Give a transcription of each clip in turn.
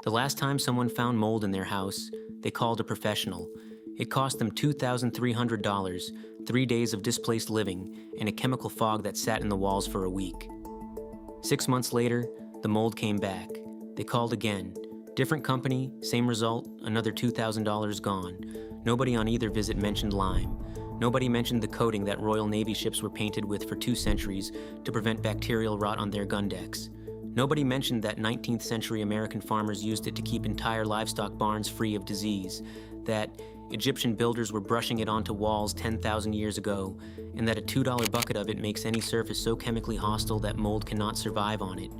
The last time someone found mold in their house, they called a professional. It cost them $2,300, 3 days of displaced living, and a chemical fog that sat in the walls for a week. 6 months later, the mold came back. They called again. Different company, same result, another $2,000 gone. Nobody on either visit mentioned lime. Nobody mentioned the coating that Royal Navy ships were painted with for 2 centuries to prevent bacterial rot on their gun decks. Nobody mentioned that 19th century American farmers used it to keep entire livestock barns free of disease, that Egyptian builders were brushing it onto walls 10,000 years ago, and that a $2 bucket of it makes any surface so chemically hostile that mold cannot survive on it.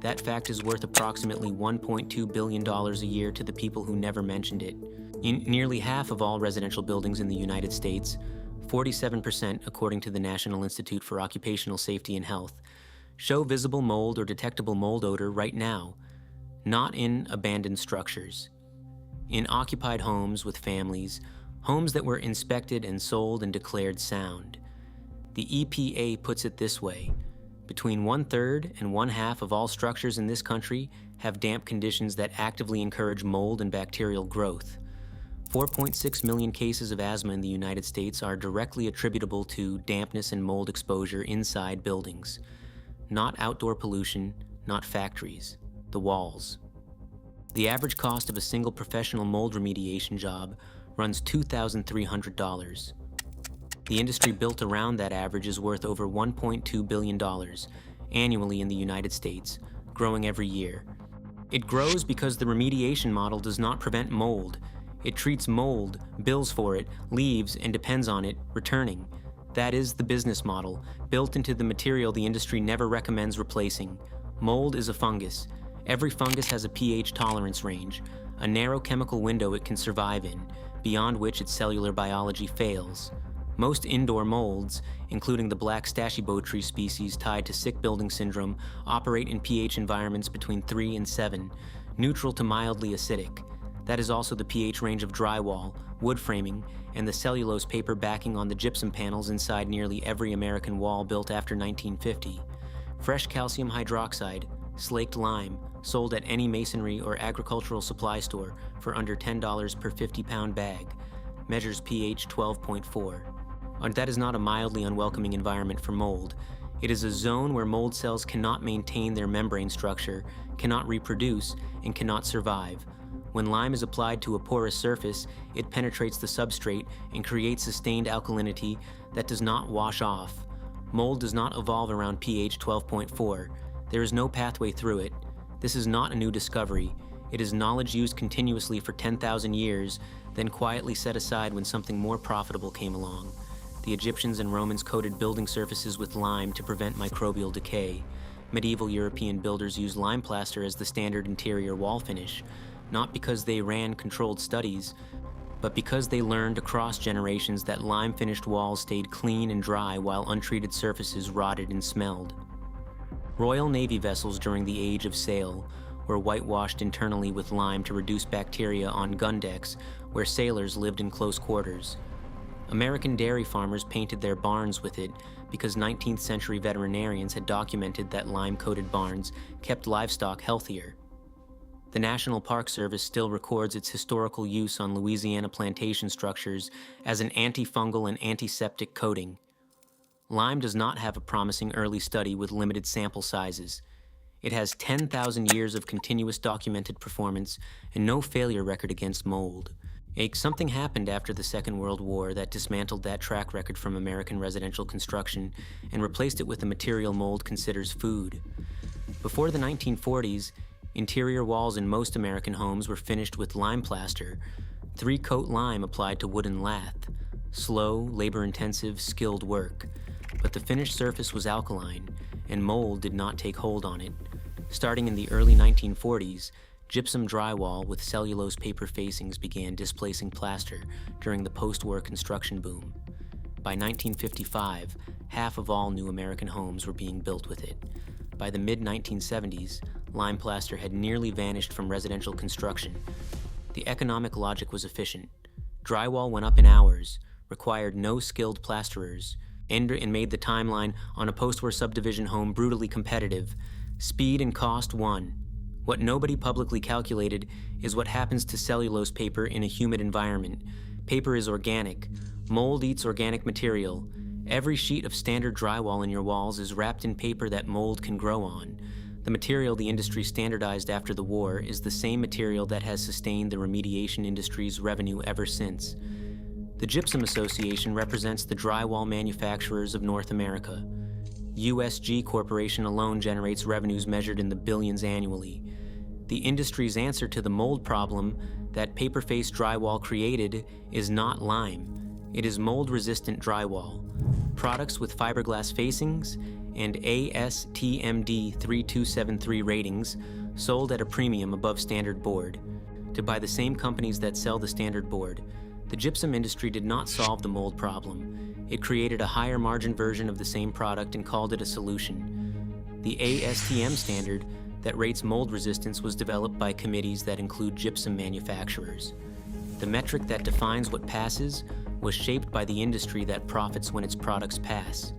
That fact is worth approximately $1.2 billion a year to the people who never mentioned it. In nearly half of all residential buildings in the United States, 47%, according to the National Institute for Occupational Safety and Health, show visible mold or detectable mold odor right now, not in abandoned structures. In occupied homes with families, homes that were inspected and sold and declared sound. The EPA puts it this way: between 1/3 and 1/2 of all structures in this country have damp conditions that actively encourage mold and bacterial growth. 4.6 million cases of asthma in the United States are directly attributable to dampness and mold exposure inside buildings. Not outdoor pollution, not factories, the walls. The average cost of a single professional mold remediation job runs $2,300. The industry built around that average is worth over $1.2 billion annually in the United States, growing every year. It grows because the remediation model does not prevent mold. It treats mold, bills for it, leaves, and depends on it returning. That is the business model, built into the material the industry never recommends replacing. Mold is a fungus. Every fungus has a pH tolerance range, a narrow chemical window it can survive in, beyond which its cellular biology fails. Most indoor molds, including the black stachybotree tree species tied to sick building syndrome, operate in pH environments between 3 and 7, neutral to mildly acidic. That is also the pH range of drywall, wood framing, and the cellulose paper backing on the gypsum panels inside nearly every American wall built after 1950. Fresh calcium hydroxide, slaked lime, sold at any masonry or agricultural supply store for under $10 per 50-pound bag, measures pH 12.4. And that is not a mildly unwelcoming environment for mold. It is a zone where mold cells cannot maintain their membrane structure, cannot reproduce, and cannot survive. When lime is applied to a porous surface, it penetrates the substrate and creates sustained alkalinity that does not wash off. Mold does not evolve around pH 12.4. There is no pathway through it. This is not a new discovery. It is knowledge used continuously for 10,000 years, then quietly set aside when something more profitable came along. The Egyptians and Romans coated building surfaces with lime to prevent microbial decay. Medieval European builders used lime plaster as the standard interior wall finish, not because they ran controlled studies, but because they learned across generations that lime-finished walls stayed clean and dry while untreated surfaces rotted and smelled. Royal Navy vessels during the Age of Sail were whitewashed internally with lime to reduce bacteria on gun decks where sailors lived in close quarters. American dairy farmers painted their barns with it because 19th century veterinarians had documented that lime-coated barns kept livestock healthier. The National Park Service still records its historical use on Louisiana plantation structures as an antifungal and antiseptic coating. Lime does not have a promising early study with limited sample sizes. It has 10,000 years of continuous documented performance and no failure record against mold. Something happened after the Second World War that dismantled that track record from American residential construction and replaced it with a material mold considers food. Before the 1940s, interior walls in most American homes were finished with lime plaster, 3-coat lime applied to wooden lath. Slow, labor-intensive, skilled work. But the finished surface was alkaline, and mold did not take hold on it. Starting in the early 1940s, gypsum drywall with cellulose paper facings began displacing plaster during the post-war construction boom. By 1955, half of all new American homes were being built with it. By the mid-1970s, lime plaster had nearly vanished from residential construction. The economic logic was efficient. Drywall went up in hours, required no skilled plasterers, and made the timeline on a post-war subdivision home brutally competitive. Speed and cost won. What nobody publicly calculated is what happens to cellulose paper in a humid environment. Paper is organic. Mold eats organic material. Every sheet of standard drywall in your walls is wrapped in paper that mold can grow on. The material the industry standardized after the war is the same material that has sustained the remediation industry's revenue ever since. The Gypsum Association represents the drywall manufacturers of North America. USG Corporation alone generates revenues measured in the billions annually. The industry's answer to the mold problem that paper-faced drywall created is not lime. It is mold-resistant drywall. Products with fiberglass facings and ASTMD 3273 ratings sold at a premium above standard board. To buy the same companies that sell the standard board, the gypsum industry did not solve the mold problem. It created a higher margin version of the same product and called it a solution. The ASTM standard that rates mold resistance was developed by committees that include gypsum manufacturers. The metric that defines what passes was shaped by the industry that profits when its products pass.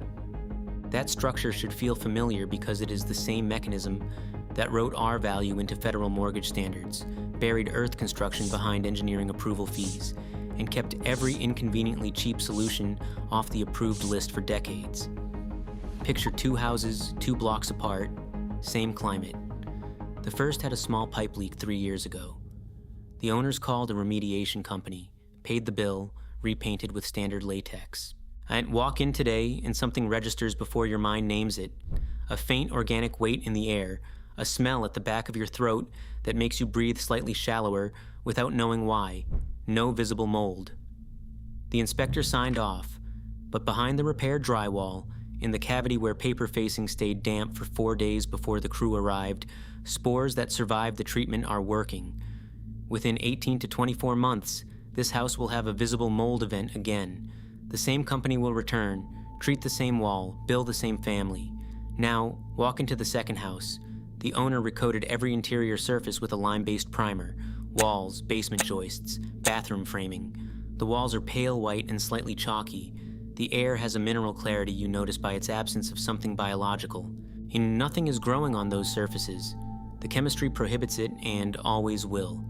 That structure should feel familiar because it is the same mechanism that wrote R value into federal mortgage standards, buried earth construction behind engineering approval fees, and kept every inconveniently cheap solution off the approved list for decades. Picture two houses, 2 blocks apart, same climate. The first had a small pipe leak 3 years ago. The owners called a remediation company, paid the bill, repainted with standard latex. I'd walk in today and something registers before your mind names it. A faint organic weight in the air, a smell at the back of your throat that makes you breathe slightly shallower without knowing why. No visible mold. The inspector signed off, but behind the repaired drywall, in the cavity where paper facing stayed damp for 4 days before the crew arrived, spores that survived the treatment are working. Within 18 to 24 months, this house will have a visible mold event again. The same company will return, treat the same wall, bill the same family. Now, walk into the second house. The owner recoated every interior surface with a lime-based primer. Walls, basement joists, bathroom framing. The walls are pale white and slightly chalky. The air has a mineral clarity you notice by its absence of something biological. And nothing is growing on those surfaces. The chemistry prohibits it and always will.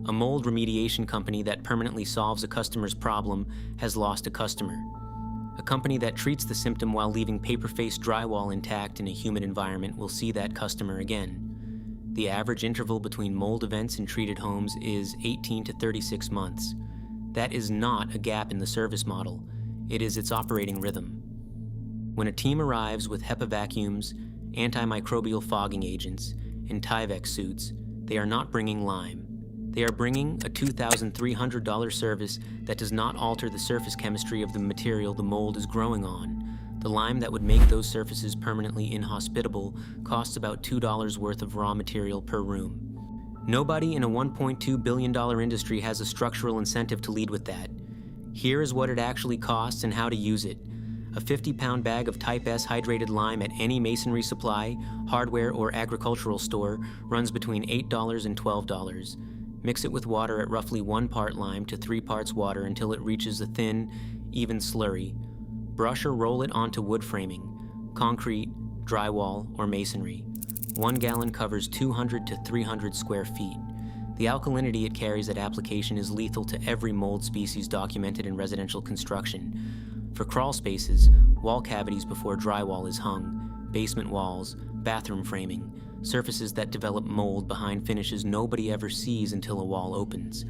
A mold remediation company that permanently solves a customer's problem has lost a customer. A company that treats the symptom while leaving paper-faced drywall intact in a humid environment will see that customer again. The average interval between mold events in treated homes is 18 to 36 months. That is not a gap in the service model. It is its operating rhythm. When a team arrives with HEPA vacuums, antimicrobial fogging agents, and Tyvek suits, they are not bringing lime. They are bringing a $2,300 service that does not alter the surface chemistry of the material the mold is growing on. The lime that would make those surfaces permanently inhospitable costs about $2 worth of raw material per room. Nobody in a $1.2 billion industry has a structural incentive to lead with that. Here is what it actually costs and how to use it. A 50-pound bag of Type S hydrated lime at any masonry supply, hardware, or agricultural store runs between $8 and $12. Mix it with water at roughly 1 part lime to 3 parts water until it reaches a thin, even slurry. Brush or roll it onto wood framing, concrete, drywall, or masonry. 1 gallon covers 200 to 300 square feet. The alkalinity it carries at application is lethal to every mold species documented in residential construction. For crawl spaces, wall cavities before drywall is hung, basement walls, bathroom framing, surfaces that develop mold behind finishes nobody ever sees until a wall opens.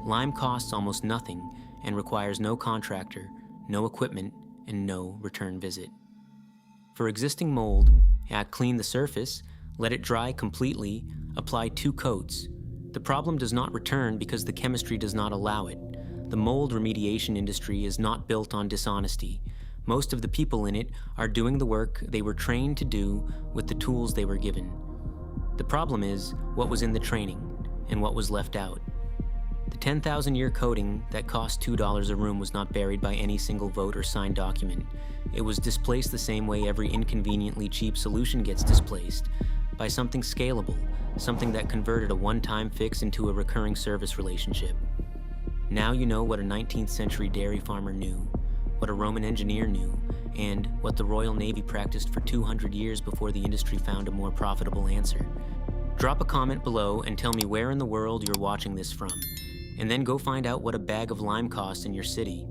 Lime costs almost nothing and requires no contractor, no equipment, and no return visit. For existing mold, clean the surface, let it dry completely, apply 2 coats. The problem does not return because the chemistry does not allow it. The mold remediation industry is not built on dishonesty. Most of the people in it are doing the work they were trained to do with the tools they were given. The problem is what was in the training and what was left out. The 10,000-year coding that cost $2 a room was not buried by any single vote or signed document. It was displaced the same way every inconveniently cheap solution gets displaced, by something scalable, something that converted a one-time fix into a recurring service relationship. Now you know what a 19th century dairy farmer knew, what a Roman engineer knew, and what the Royal Navy practiced for 200 years before the industry found a more profitable answer. Drop a comment below and tell me where in the world you're watching this from, and then go find out what a bag of lime costs in your city.